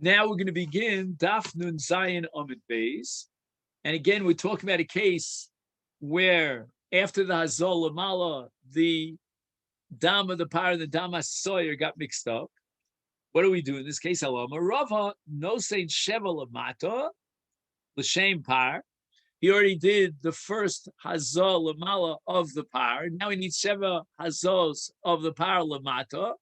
Now we're going to begin Daf Nun Zayin Amid Beis. And again, we're talking about a case where after the Hazol Lamala, the Dam of the Par and the Dam Sawyer got mixed up. What do we do in this case? Alama Rava no Saint Sheva Lamata, L'Shem Par. He already did the first Hazol Lamala of the Par. Now he needs Sheva Hazos of the Par Lamata.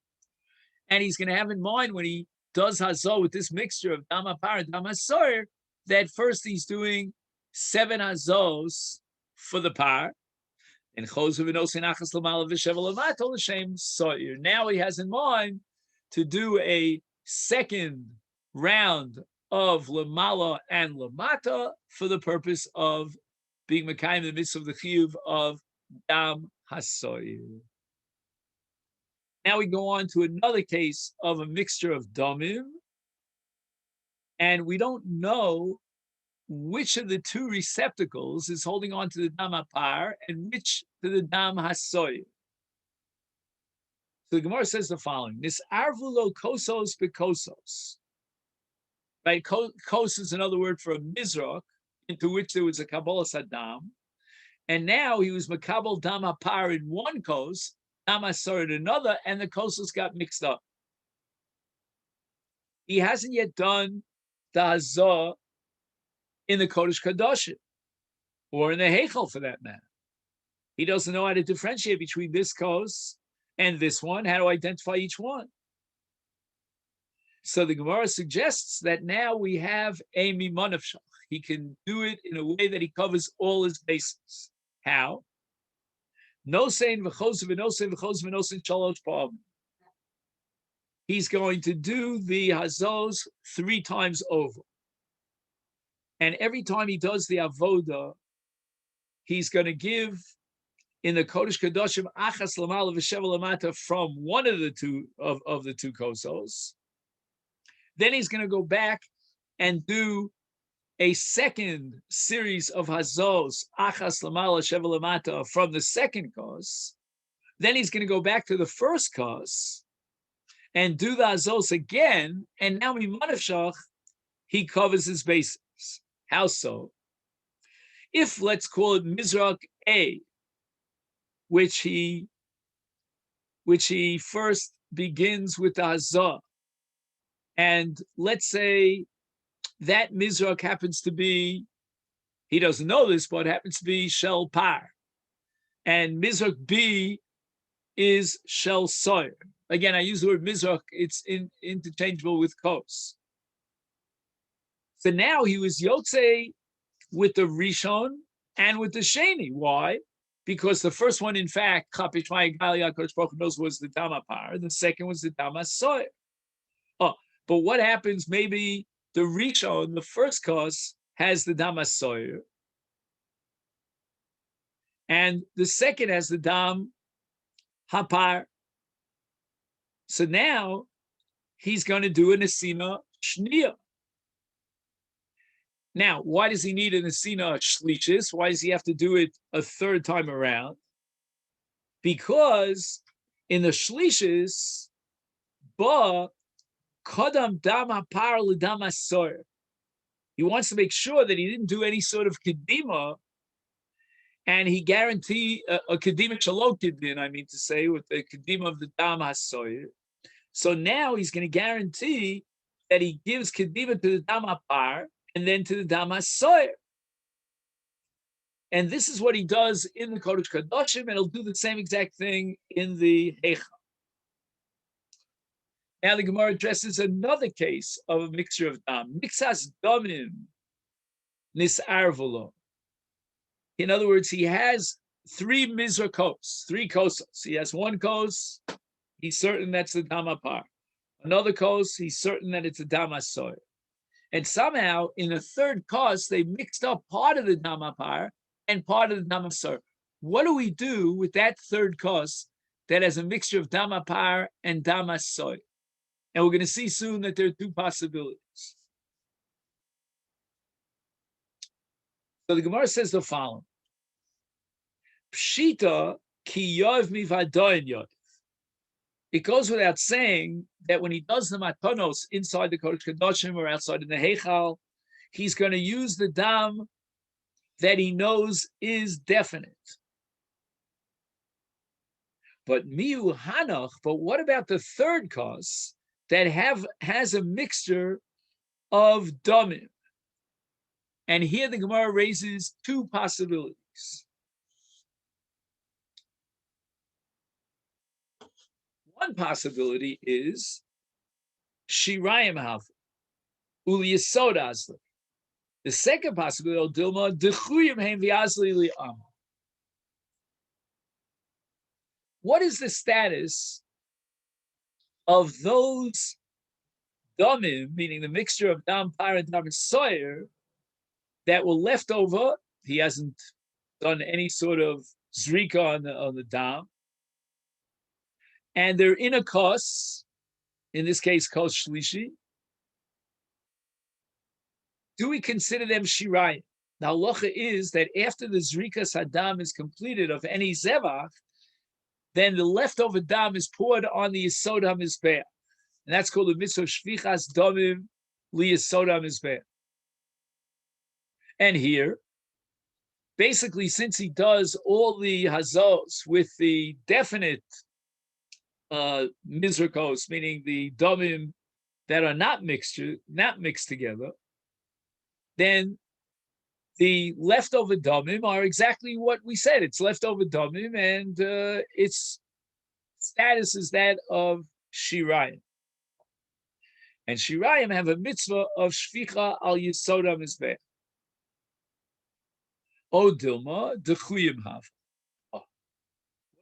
And he's going to have in mind when he does Hazol with this mixture of Dama Par and Dama Sawyer, that first he's doing 7 Hazos for the Par. And now he has in mind to do a second round of Lamala and Lamata for the purpose of being Mekayim the mitzvah of the Chiyuv of Dam Hasoyer. Now we go on to another case of a mixture of Damim, and we don't know which of the two receptacles is holding on to the Dam Apar and which to the Dam Hasoyer. So the Gemara says the following: This arvulo kosos bekosos. Right, kos is another word for a mizrach into which there was a kabbalah sadam, and now he was makabel Dam Apar in one kos, Dam Hasoyer in another, and the kosos got mixed up. He hasn't yet done the hazah in the Kodesh Kadoshim, or in the Heichel for that matter. He doesn't know how to differentiate between this kos and this one, how to identify each one. So the Gemara suggests that now we have a mimanavshach. He can do it in a way that he covers all his bases. How? No saying v'chosim v'nosim v'chosim v'nosim shalosh pa'avim. He's going to do the hazos 3 times over. And every time he does the avoda, he's going to give in the Kodesh Kadoshim achas lamala v'sheva lamata from one of the two of the two kosos. Then he's going to go back and do a second series of hazos achas lamala sheva lamata from the second kos. Then he's going to go back to the first kos and do the hazos again. And now mimanavshach, he covers his bases. How so? If, let's call it Mizrach A, which he first begins with the Hazah, and let's say that Mizrach happens to be, he doesn't know this, but happens to be Shel Par, and Mizrach B is Shel Sawyer. Again, I use the word Mizrach, it's interchangeable with Kos. So now he was Yotze with the Rishon and with the Sheni. Why? Because the first one, in fact, Chapish Ma'ay Gali HaKadosh Baruch Hu knows was the Dam Apar. The second was the Dam Hasoyer. Oh, but what happens? Maybe the Rishon, the first cause, has the Dam Hasoyer, and the second has the Dam Hapar. So now he's going to do an Asina Shniya. Now, why does he need an Asina Shlishis? Why does he have to do it a third time around? Because in the Shlishis, Ba Kadam Dam Hapar L'Dam Hasoyer. He wants to make sure that he didn't do any sort of Kedima, and he guaranteed a Kedima Shalom Kedin, I mean to say, with the Kedima of the Dam Hasoyer. So now he's going to guarantee that he gives Kedima to the Dam Hapar and then to the Dam Hasoyer. And this is what he does in the Kodesh Kadoshim, and he'll do the same exact thing in the Heichal. Now the Gemara addresses another case of a mixture of Dam. Mixas Damim Nis'arvulo. In other words, he has 3 Mizrakos, 3 kosos. He has one kos, he's certain that's the Dam Hapar. Another kos, he's certain that it's the Dam Hasoyer. And somehow, in a third kos, they mixed up part of the Dam Hapar and part of the Dam Hasoyer. What do we do with that third kos that has a mixture of Dam Hapar and Dam Hasoyer? And we're going to see soon that there are 2 possibilities. So the Gemara says the following: Pshita ki yov mivadoin yov. it goes without saying that when he does the matanos inside the Kodesh Kodashim or outside in the Heichal, he's going to use the dam that he knows is definite. But miu hanach, but what about the third cause that has a mixture of damim? And here the Gemara raises two possibilities. One possibility is shirayim hav uli yisod azli. The second possibility, dilma dechuyim heim v'azli li'am. What is the status of those damim, meaning the mixture of dam par and dam soyer, that were left over? He hasn't done any sort of zrika on the dam, and they're in a kos, in this case kos shlishi. Do we consider them shirayim? Now, halacha is that after the zrika sadam is completed of any zevach, then the leftover dam is poured on the yisod hamizbeach, and that's called the mitzvah shvichas damim li yisod hamizbeach. And here, basically, since he does all the hazos with the definite mizrakos, meaning the damim that are not mixed together, then the leftover damim are exactly what we said. It's leftover damim, and its status is that of shirayim. And shirayim have a mitzvah of shvicha al yisod hamizbeach. O dilma dechuyim hav. What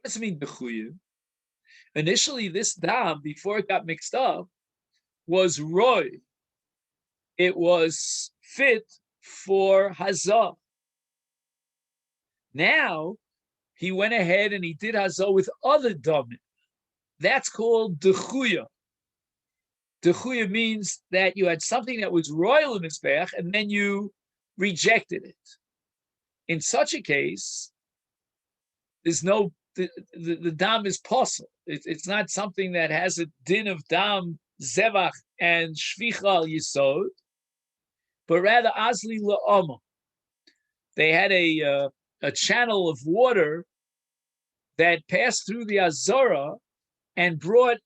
does it mean dechuyim? Initially, this dam, before it got mixed up, was roy. It was fit for hazah. Now, he went ahead and he did hazah with other damim. That's called dechuya. Dechuya means that you had something that was royal in mizbeach, and then you rejected it. In such a case, there's no the dam is possible. It's not something that has a din of dam zevach and shvicha yisod, but rather azli la'ama. They had a channel of water that passed through the Azara and brought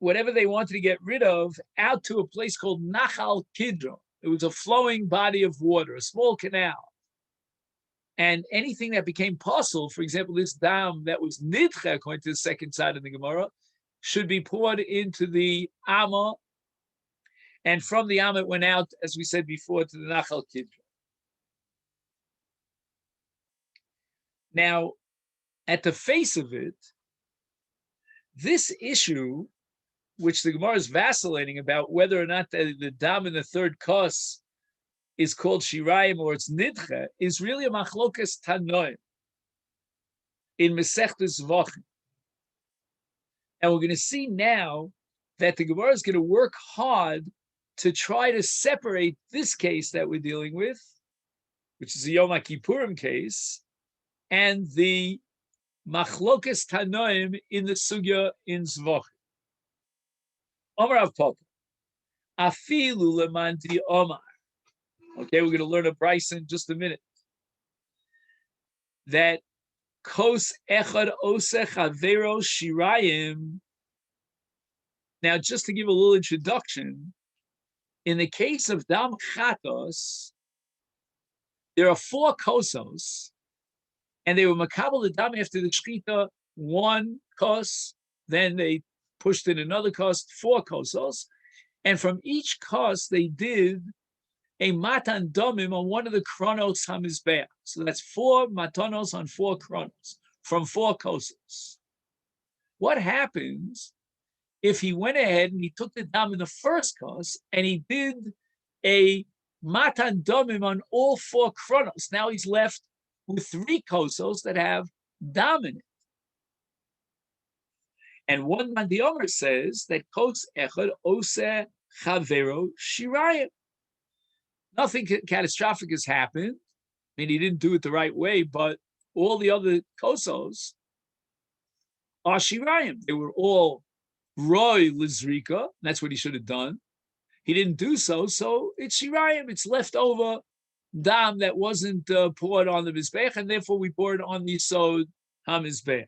whatever they wanted to get rid of out to a place called Nachal Kidron. It was a flowing body of water, a small canal. And anything that became possible, for example, this dam that was nidche, according to the second side of the Gemara, should be poured into the Amma, and from the Amma it went out, as we said before, to the Nachal Kidron. Now, at the face of it, this issue, which the Gemara is vacillating about whether or not the dam in the third kos is called shirayim or it's nidche, is really a machlokas tanoim in Masechtas Zvachim. And we're going to see now that the Gemara is going to work hard to try to separate this case that we're dealing with, which is a Yom HaKippurim case, and the machlokas tanoim in the sugya in Zvachim. Omar Rav Papa, afilu lemanti Omar. Okay, we're going to learn a brisa in just a minute. That kos echad oseh chavero shirayim. Now, just to give a little introduction, in the case of dam chatos, there are 4 kosos, and they were makabel the dam after the shchita, 1 kos, then they pushed in another kos, 4 kosos, and from each kos they did a matan domim on one of the kronos hamizbeach. So that's 4 matanos on 4 kronos from 4 kosos. What happens if he went ahead and he took the dam in the first kos and he did a matan domim on all 4 kronos? Now he's left with 3 kosos that have dam in it. And one Mandiomer says that kos echad oseh chavero shirayim. Nothing catastrophic has happened. I mean, he didn't do it the right way, but all the other kosos are shirayim. They were all Roy Lizrika, that's what he should have done. He didn't do so, so it's Shirayim, it's leftover dam that wasn't poured on the Mizbech, and therefore we pour it on the Yisod HaMizbech.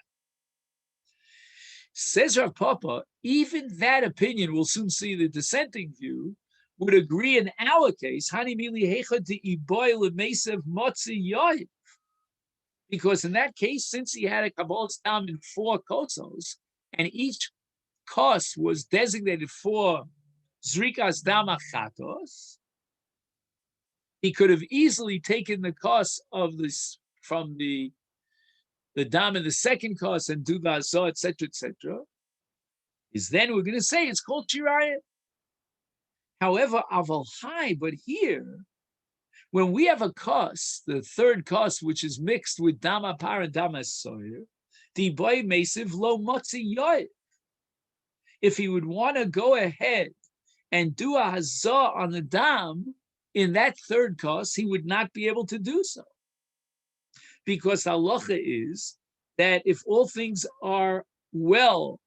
Says Rav Papa, even that opinion, we'll soon see the dissenting view, would agree in our case, because in that case, since he had a Kabbalah's dam in 4 kosos, and each kos was designated for Zrikas dam achatos, he could have easily taken the kos of this from the dam in the second kos and do the azah, etc., etc. Is then we're going to say it's called Shirayim. However, aval hai, but here, when we have a kos, the third kos, which is mixed with dam apar and dam asoyer, the boy mesiv lo motzi yoy. If he would want to go ahead and do a hazah on the dam in that third kos, he would not be able to do so. Because halacha is that if all things are well,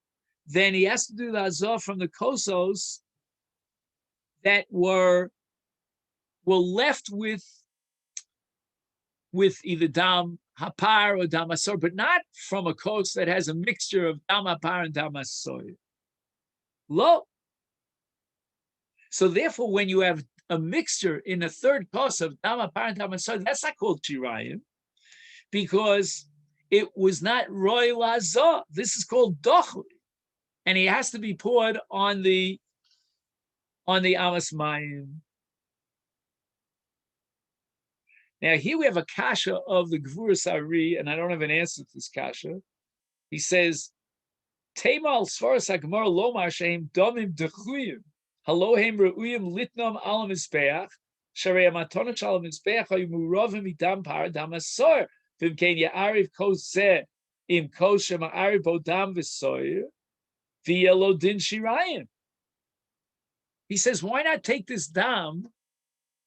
then he has to do the hazah from the kosos that were left with either dam hapar or dam asor, but not from a kos that has a mixture of dam hapar and dam asor. Lo. So therefore, when you have a mixture in a third kos of dam hapar and dam asor, that's not called Shirayim, because it was not roy lazah. This is called dochli, and he has to be poured on the amas mayim. Now here we have a kasha of the Gvuras Ari, and I don't have an answer to this kasha. He says, "Temal svaras hagemara lomar shehem domim dechuyim halohem reuyim litnam al mizbeach sharei matona shal mizbeach hayu muravim midam par dam asor v'imkein ya'ariv kos zeh im kos shema'ariv bo dam v'soyer v'yelo din shirayim." He says, why not take this dam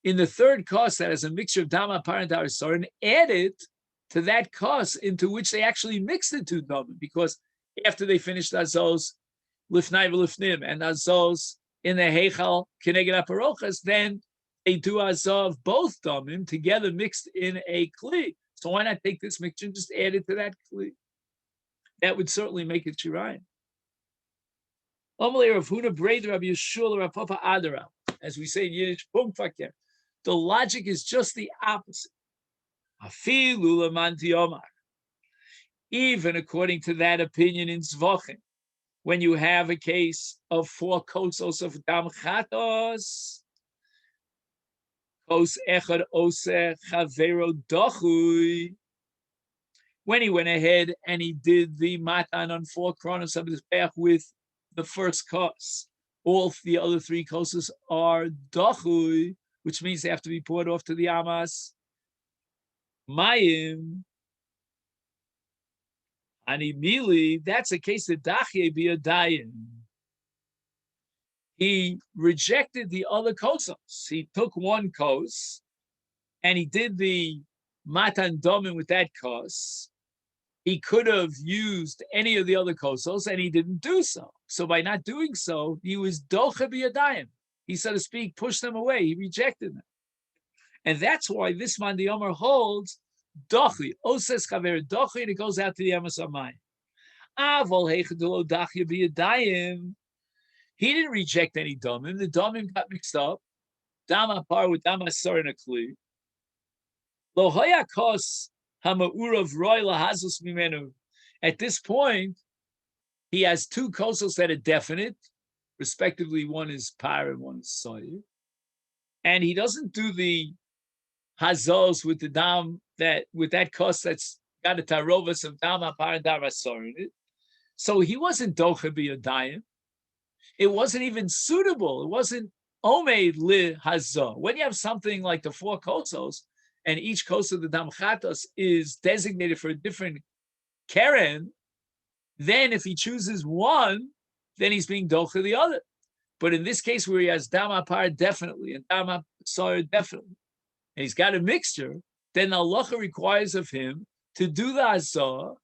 in the third kos that has a mixture of dam apar and dam asor and add it to that kos into which they actually mixed the two damim? Because after they finished azos lifnai v'lifnim and azos in the heichal keneged aparochas, then they do azov of both damim together mixed in a kli. So why not take this mixture and just add it to that kli? That would certainly make it shirayim. As we say in Yiddish, the logic is just the opposite. Even according to that opinion in Zvachim, when you have a case of 4 kosos of dam chatos, kos echad oseh chavero dochui, when he went ahead and he did the matan on 4 kronos of his back with the first kos, all the other 3 koses are dochui, which means they have to be poured off to the amas mayim. And immediately, that's a case that dachye be a dayin. He rejected the other kosos. He took 1 kos and he did the matan domin with that kos. He could have used any of the other kosos and he didn't do so. So by not doing so, he was doche b'yadayim. He, so to speak, pushed them away. He rejected them. And that's why this man, the Omer, holds dochi, oses chaver dochi, and it goes out to the emes amayim. Avol heichadulo dachya b'yadayim. He didn't reject any domim. The domim got mixed up. Dam apar with dam asor in a kli. Lo hoya kos hama'urav roy lahazus mimenu. At this point, he has 2 kosos that are definite, respectively. One is par and one is soyer. And he doesn't do the hazos with the dam with that kos that's got a tarovas of dam apar and dam asor in it. So he wasn't doche b'yadayim. It wasn't even suitable. It wasn't omeid li hazah. When you have something like the 4 kosos, and each kos of the dam chatos is designated for a different keren, then if he chooses one, then he's being doche the other. But in this case, where he has dam apar definitely and dam asor definitely, and he's got a mixture, then the halacha requires of him to do the hazah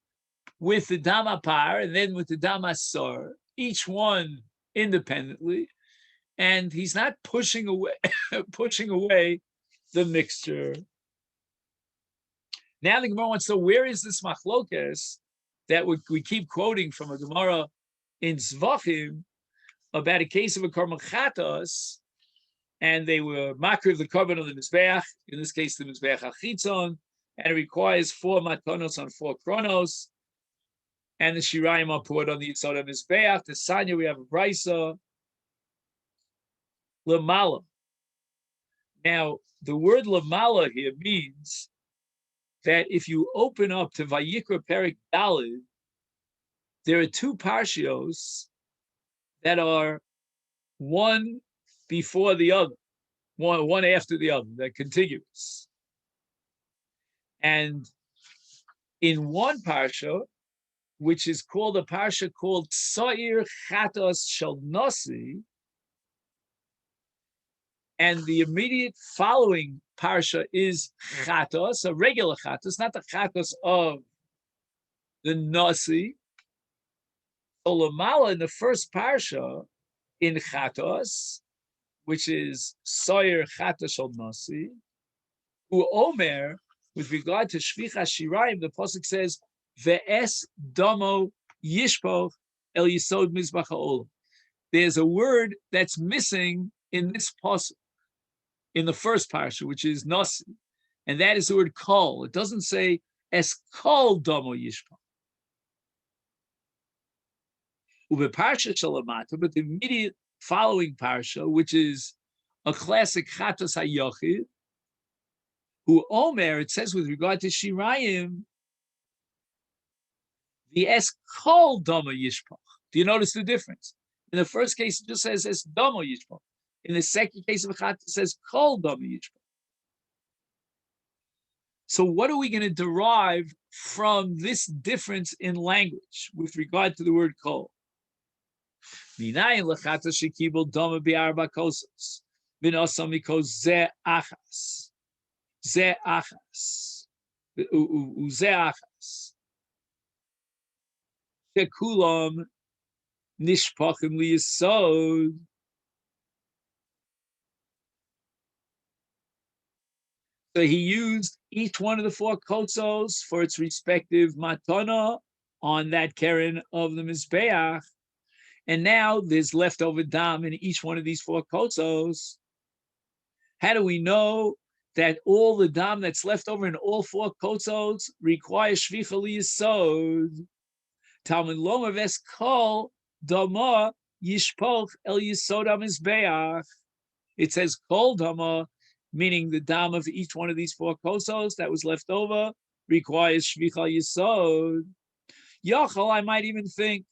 with the dam apar and then with the dam asor, each one independently, and he's not pushing away pushing away the mixture. Now the Gemara wants to know, where is this machlokes that we keep quoting from a Gemara in Zvachim about a case of a korban chatas, and they were makriv the korban of the mizbeach, in this case the mizbeach achitzon, and it requires 4 matonos on 4 kronos, and the shirayim are poured on the yitzod mizbeach. The sanya, we have a brisa lamala. Now the word lamala here means that if you open up to Vayikra Perik Dalid, there are 2 parshios that are one before the other, one after the other, they're contiguous. And in one parsha, which is called a parsha called Sa'ir Chatos Shel Nasi, and the immediate following parsha is Chatos, a regular Chatos, not the Chatos of the Nasi. So Lamala in the first parsha in Chatos, which is Sa'ir Chatos Shel Nasi, who Omer, with regard to Shvicha Shirayim, the pasuk says, Ve'es Domo Yishpoch El Yisod Mizbach HaOlam. There's a word that's missing in this pasuk, in the first parsha, which is Nasi, and that is the word Kol. It doesn't say Es Kol Domo Yishpoch. Ube Parsha Shalamata, but the immediate following parsha, which is a classic Chatos HaYochid, who Omer, it says with regard to Shirayim, the Es Kol Domo Yishpoch. Do you notice the difference? In the first case, it just says Es Domo Yishpoch. In the second case of Chatos, it says Kol Domo Yishpoch. So what are we going to derive from this difference in language with regard to the word Kol? Minayin lechatos shekibel Domo bi'arba kosos. V'nosam mikos ze achas. Ze achas. Ze achas. Shekulam nishpachim liyisod. So he used each one of the 4 kotzos for its respective matana on that keren of the mizbeach, and now there's leftover dam in each one of these 4 kotzos. How do we know that all the dam that's left over in all 4 kotzos requires shvicha liyisod? Talmud Lomer ves kol dama yishpoch el yisod hamizbeach. It says kol dama, meaning the dam of each one of these 4 kosos that was left over requires shvicha yisod. Yachal, I might even think,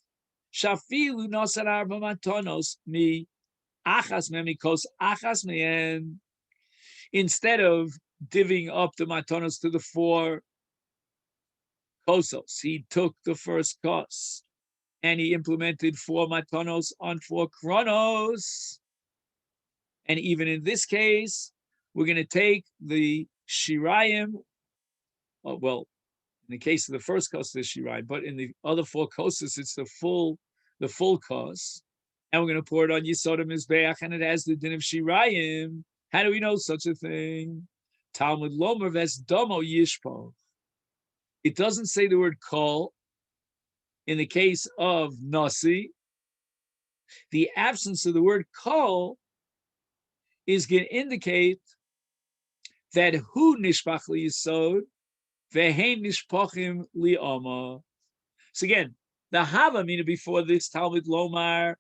shafilu nosar arba matonos mi achas memikos achas me'en. Instead of divvying up the matonos to the 4 kosos, he took the first kos and he implemented 4 matonos on 4 kronos. And even in this case, we're going to take the shirayim, well, in the case of the first kos, the shirayim, but in the other 4 koses, it's the full kos, and we're going to pour it on Yisod HaMizbeach, and it has the din of shirayim. How do we know such a thing? Talmud Lomer ves Domo Yishpoch. It doesn't say the word kol in the case of Nasi. The absence of the word kol is going to indicate that hu nishpach liyisod ve'hein nishpachim li'ama. So again, the Havamina before this Talmud Lomar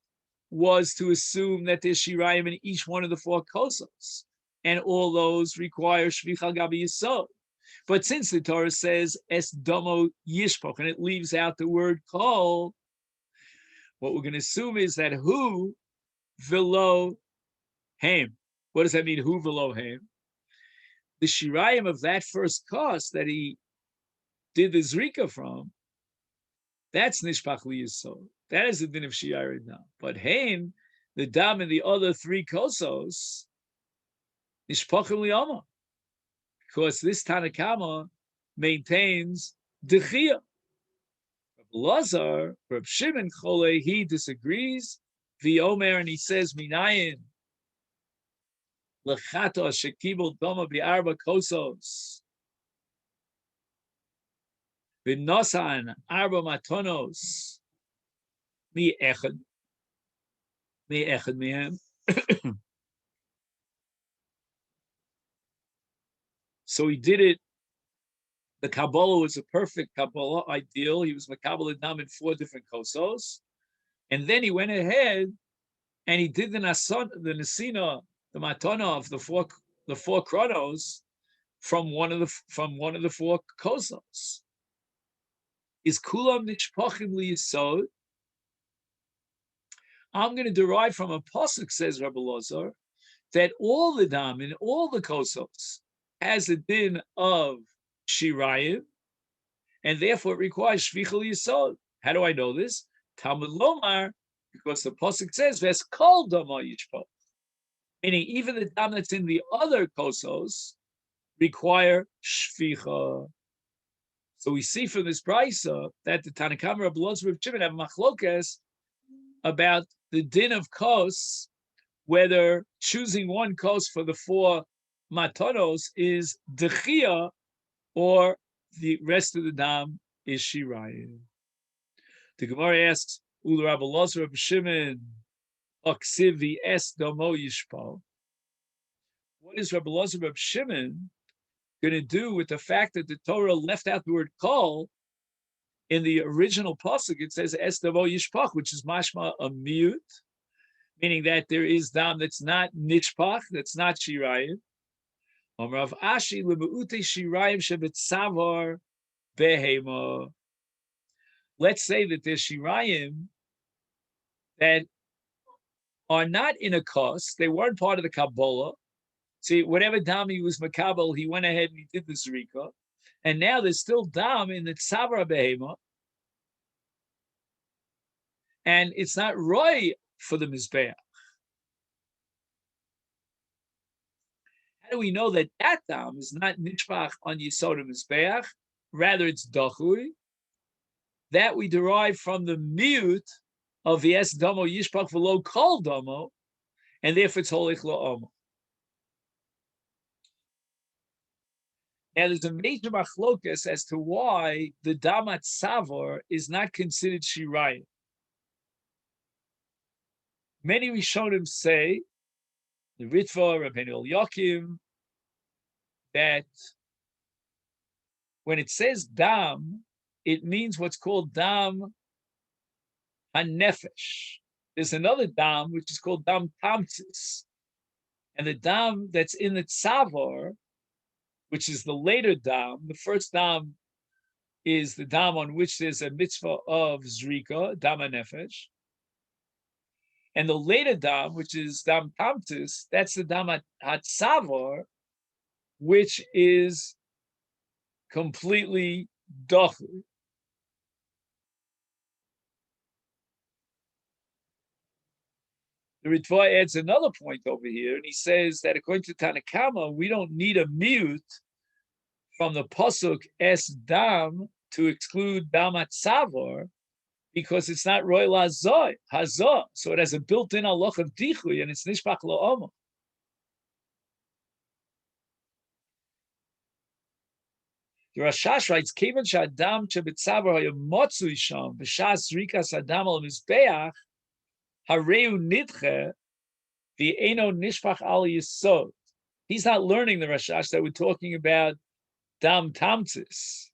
was to assume that there's shirayim in each one of the 4 kosos, and all those require shvicha gabi yisod. But since the Torah says es domo yishpoch and it leaves out the word kol, what we're going to assume is that hu velo hem. What does that mean? Hu velo hem. The shirayim of that first kos that he did the zrika from, that's nishpach liyisod. That is the din of shirayim now. But hein, the dam in the other 3 kosos, nishpachim liyama, because this Tanakama maintains dechiyah. Lazar, Reb Shimon Chole, he disagrees. V'omer, and he says, Minayin, lechato shekibel doma bi'arba kosos, v'nosan arba matonos, mi echad mihem. So he did it. The Kabbalah was a perfect Kabbalah, ideal. He was Makabal Adam in 4 different kosos. And then he went ahead and he did the Nesina, the Matana of the four chronos from one of the 4 kosos. Is Kulam Nishpachim Liyisod? I'm going to derive from a pasuk, says Rabbi Lazar, that all the dam in all the kosos has a din of shirayim, and therefore it requires shvichel yisod. How do I know this? Talmud Lomar, because the pasuk says ves kol dama yishpach, meaning even the dam that's in the other kosos require shvicha. So we see from this brisa that the Tanakam Rabbi Lazar of Shimon have machlokas about the din of kos, whether choosing one kos for the 4 matanos is dechia or the rest of the dam is shirayim. The Gemara asks, Ul Rabbi Lazar of Shimon, Aksiv es domo yishpal. What is Rabbi Lazar of Shimon going to do with the fact that the Torah left out the word kol? In the original pasuk, it says es domo yishpach, which is mashma a mute, meaning that there is dam that's not nishpach, that's not shirayim. Rav Ashi lebeute shirayim shebetzavar behema. Let's say that there's shirayim that are not in a kos, they weren't part of the Kabbalah. See, whatever dam he was makabel, he went ahead and he did the zrika, and now there's still dam in the tzavar behema, and it's not roy for the mizbeach. How do we know that that dam is not nishpach on Yisod Mizbeach? Rather, it's dachui. That we derive from the mute of yes damo yishpach v'lo kol damo, and therefore it's holich la'omo. Now, there's a major machlokas as to why the damat savor is not considered shirayim. Many Rishonim say, the Ritva, Rabbeinu Yakim, that when it says dam, it means what's called dam hanefesh. There's another dam which is called dam tamtzis, and the dam that's in the tzavar, which is the later dam. The first dam is the dam on which there's a mitzvah of zrika, dam hanefesh. And the later dam, which is dam tamtis, that's the dam hatzavar, which is completely dachu. The Ritva adds another point over here, and he says that according to Tanakama, we don't need a mute from the pasuk es dam to exclude dam hatzavar, because it's not roy lazoi hazah, so it has a built-in halach of dichui, and it's nishpach la'omo. The Rashash writes, "Kevan shadam shebetzavar hayamotzui sham b'shas rikas adam al mizbeach hareu nidche v'eno nishpach al yisod." He's not learning the Rashash that we're talking about dam tamtzis.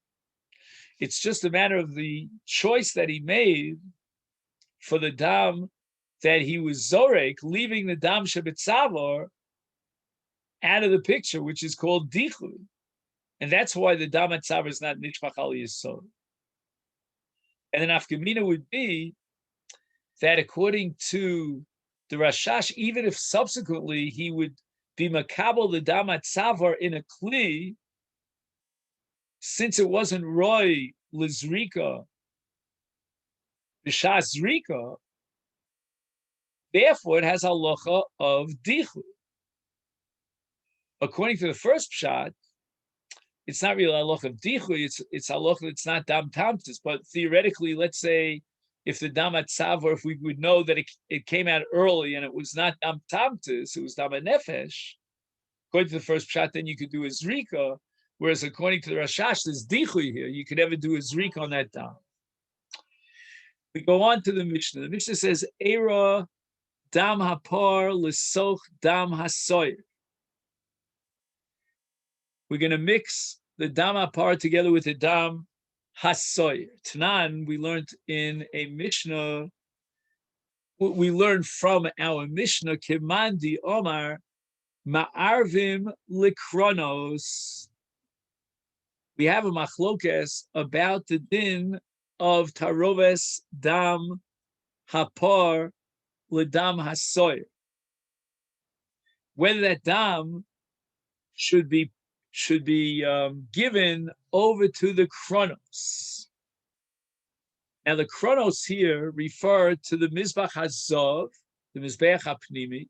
It's just a matter of the choice that he made for the dam that he was zorek, leaving the dam shebetzavar out of the picture, which is called dichu. And that's why the dam hatzavar is not nishpach al yisod. And then afkamina would be that according to the Rashash, even if subsequently he would be makabel the dam hatzavar in a kli, since it wasn't roy lizrika, b'shas zrika, therefore it has halacha of dichu. According to the first pshat, it's not really halacha of dichui, it's halacha, it's not dam tamtis, but theoretically, let's say if the dam atzav, or if we would know that it came out early and it was not dam tamtis, it was dam nefesh, according to the first pshat, then you could do a zrika, whereas according to the Rashash, there's dichui here, you could never do a zrika on that dam. We go on to the Mishnah. The Mishnah says, Eira dam hapar l'soch dam hasoyer. We're going to mix the dam hapar together with the dam hasoyer. Tanan, we learned in a Mishnah, what we learned from our Mishnah, Kimandi Omar, Ma'arvim likronos. We have a machlokes about the din of taroves dam hapar ledam hasoyer. Whether that dam should be given over to the kronos. Now the kronos here refer to the mizbach hazav, the mizbeach hapnimi.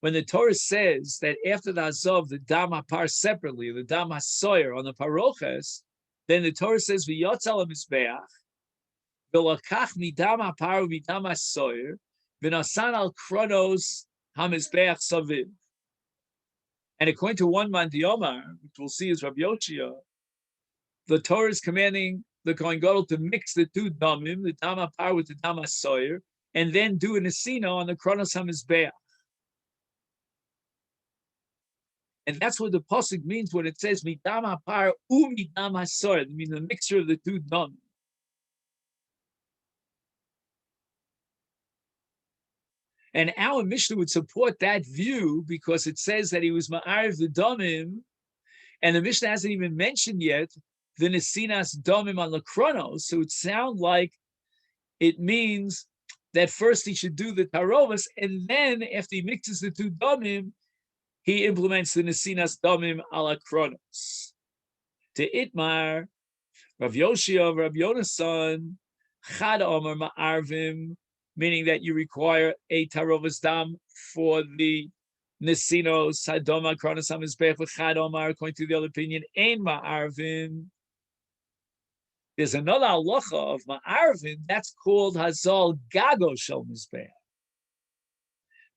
When the Torah says that after the hazav, the dam hapar separately, the dam hasoyer on the paroches, then the Torah says v'yotzal mizbeach v'lakach midam hapar midam hasoyer v'nasan al kronos hamizbeach saviv. And according to one man Diomar, which we'll see is Rabbi Yoshia, the Torah is commanding the Kohen Gadol to mix the two damim, the dam hapar with the dam hasoyer, and then do an esina on the kronos hamizbeach. And that's what the pasuk means when it says midam hapar midam hasoyer. I mean the mixture of the two damim. And our Mishnah would support that view because it says that he was ma'ariv the damim, and the Mishnah hasn't even mentioned yet the nesinas damim on the kronos. So it sounds like it means that first he should do the tarovas, and then after he mixes the two damim, he implements the nesinas damim ala kronos. To Itmar, Rav Yoshia, Rav Yonasan, Chad Omer ma'arvim, meaning that you require a tarovas dam for the nesinos, sadoma, kronos hamizbech, v'chad omar, according to the other opinion, ein ma'arvin. There's another halacha of ma'arvin, that's called hazal gago shel mizbech.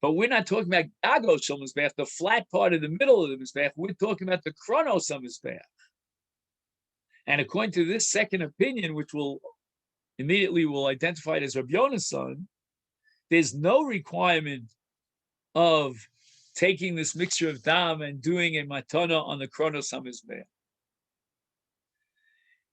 But we're not talking about gago shel mizbech, the flat part in the middle of the mizbech, we're talking about the kronos hamizbech. And according to this second opinion, which will immediately will identify it as Rabbi Yonasan, there's no requirement of taking this mixture of dam and doing a matana on the kronos hamizbeach.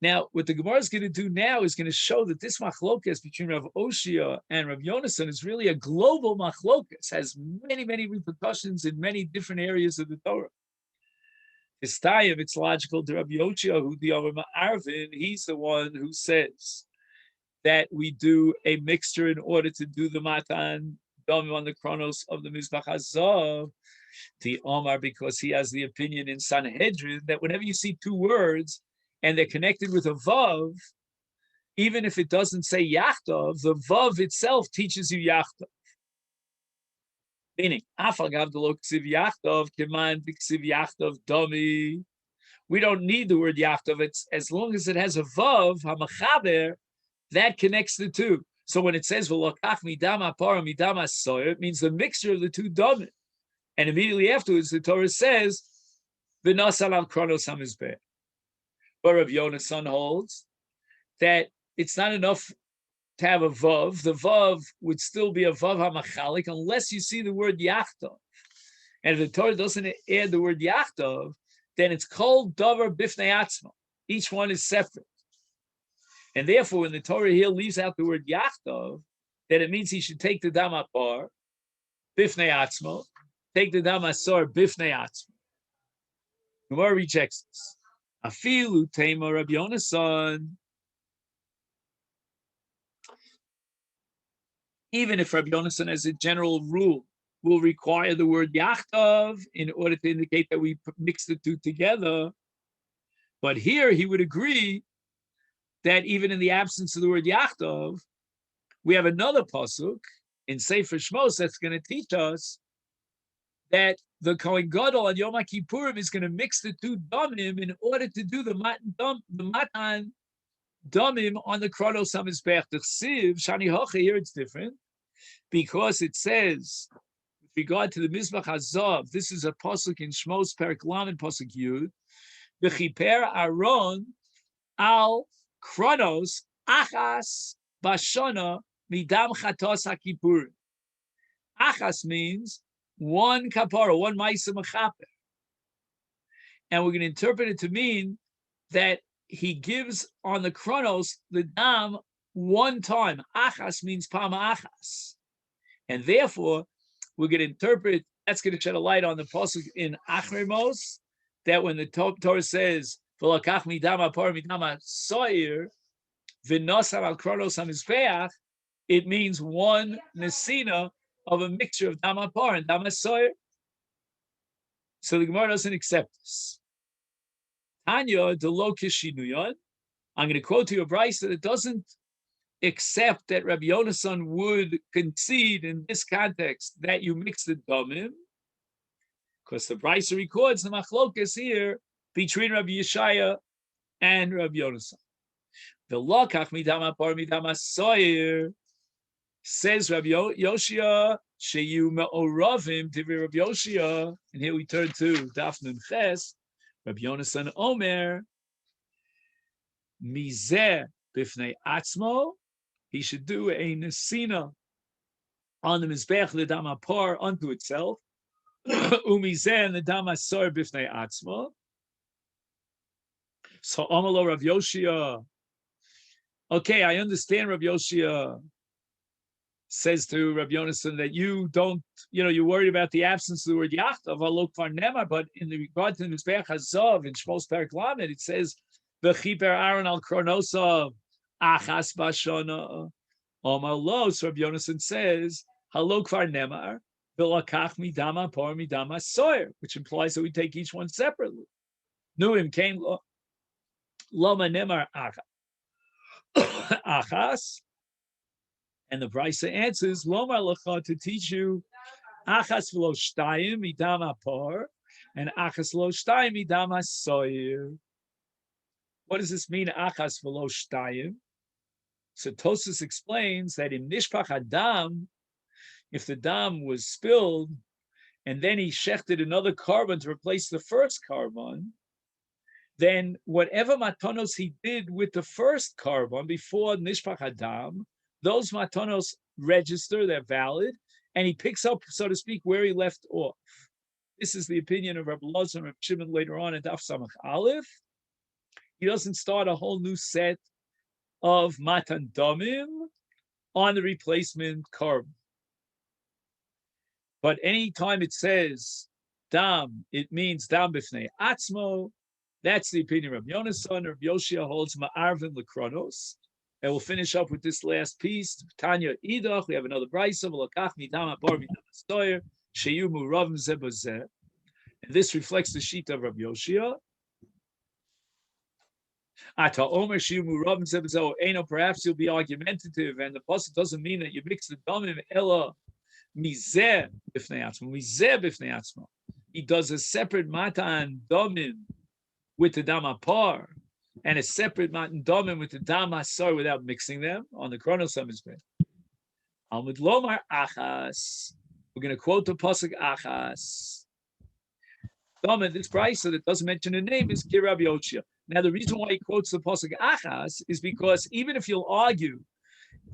Now, what the Gemara is going to do now is going to show that this machlokas between Rav Oshia and Rav Yonasan is really a global machlokas, has many, many repercussions in many different areas of the Torah. Istayim, it's logical to Rav Yoshia, who the Amar Ma'arvin, he's the one who says that we do a mixture in order to do the matan damim on the kronos of the mizbach hazav. The Omar, because he has the opinion in Sanhedrin that whenever you see two words and they're connected with a vav, even if it doesn't say yachtav, the vav itself teaches you yachtav. Meaning, afagav delo ksiv yachtav keman ksiv yachtav dami. We don't need the word yachtav. It's as long as it has a vav hamachaber, that connects the two. So when it says v'lokach midam hapar midam hasoyer, it means the mixture of the two damim. And immediately afterwards, the Torah says v'nasal al kronos hamizbeh. But Rav Yonasan holds that it's not enough to have a vav. The vav would still be a vav hamachalik unless you see the word yachtav. And if the Torah doesn't add the word yachtav, then it's called davar bifnei atzma. Each one is separate. And therefore, when the Torah here leaves out the word yachtav, then it means he should take the dam hapar bifnei atzma, take the dam hasor bifnei atzma. Gemara rejects this. Afilu tema Rabbi Yonasan. Even if Rabbi Yonasan, as a general rule, will require the word yachtav in order to indicate that we mix the two together, but here he would agree that even in the absence of the word yachtav, we have another pasuk in Sefer Shmos that's going to teach us that the Kohen Gadol on Yom Kippurim is going to mix the two damim in order to do the matan damim on the Kronos HaMizbech. The Chsiv, Shani Hocha, here it's different, because it says, with regard to the Mizbach Hazav, this is a pasuk in Shmos Perek Lamed pasuk Yud, V'chiper Aaron al Kronos achas bashana midam chatos hakipurim. Achas means one kapara, one ma'isa mechaper. And we're going to interpret it to mean that he gives on the Kronos the dam one time. Achas means pama achas. And therefore, we're going to interpret, that's going to shed a light on the pasuk in Achremos, that when the Torah says, V'lakach midam apar midam soir, v'nosam al Kronos hamizbeach, it means one nesina of a mixture of dam apar and dam soir. So the Gemara doesn't accept this. Tanya delo kishinuyon. I'm going to quote to you a brayso that it doesn't accept that Rabbi Yonasan would concede in this context that you mix the damim, because the brayso records the machlokas here between Rabbi Yeshaya and Rabbi Yonasan. The lokach midam apar midam soir, says Rabbi Yoshia sheyu me'oravim tivri Rabbi Yoshia, and here we turn to Daf Nun Ches. Rabbi Yonasan Omer mizeh bifnei atzmo, he should do a nesina on the mizbech the dam apar unto itself, umizeh and the dam asor bifnei atzmo. So Amalo Rav Yoshia. Okay, I understand Rav Yoshia says to Rav Yonasan that you don't, you're worried about the absence of the word Yachtav, Alok Varnema, but in the regard to the Mizbeach Hazav in Shmos Perek Lamed, it says, V'chiper Aaron al Kronosav, Achas Bashana, Amalo. So Rav Yonasan says, Halok Varnema, V'lakach midama por midama soyer, which implies that we take each one separately. Nuim came Loma Nemar Achas. And the Brisa answers, Lomar Lecha, to teach you Achas v'lo shtayim midam apar and Achas lo shtayim midam asoyer. What does this mean, Achas v'lo shtayim? So Tosfos explains that in Nishpach Adam, if the dam was spilled and then he shechted another carbon to replace the first carbon, then whatever matanos he did with the first carbon before Nishpach Adam, those matanos register, they're valid, and he picks up, so to speak, where he left off. This is the opinion of Rabbi Elazar and Rabbi Shimon later on in Daf Samach Aleph. He doesn't start a whole new set of matan damim on the replacement carbon. But anytime it says dam, it means dam b'fnei atzmo. That's the opinion of Rabbi Yonasan. Rabbi Yoshia holds ma'arvin l'kronos. And we'll finish up with this last piece. Tanya Idach, we have another brayso. V'lakach midam apar midam soyer sheyu muravim zeh b'zeh. And this reflects the sheet of Rabbi Yoshia. Ata omer sheyu muravim zeh b'zeh. Eno, perhaps you'll be argumentative, and the pasuk doesn't mean that you mix the damim ela mizeh b'fnei atzmo. Mizeh b'fnei atzmo. He does a separate matan damim with the dam apar, and a separate matan damim with the dam asor without mixing them on the Kronos HaMizbech. Almud lomar achas. We're going to quote the pasuk achas. Damim, this brayso that doesn't mention the name is Kir Rabbi Yoshia. Now the reason why he quotes the pasuk achas is because even if you'll argue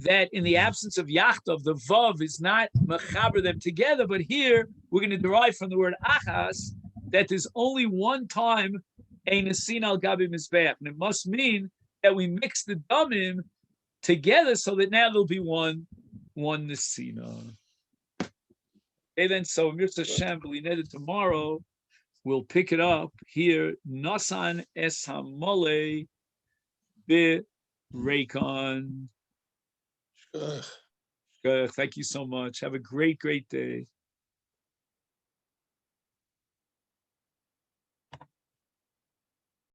that in the absence of Yachtav, the vav is not mechaber them together, but here we're going to derive from the word achas that there's only one time a nesin al gabi mizbeach, and it must mean that we mix the damim together so that now there'll be one nesina. Okay, then so Mirza Shem B'lineda tomorrow we'll pick it up here. Nasan es hamole be Reikon. Thank you so much. Have a great day.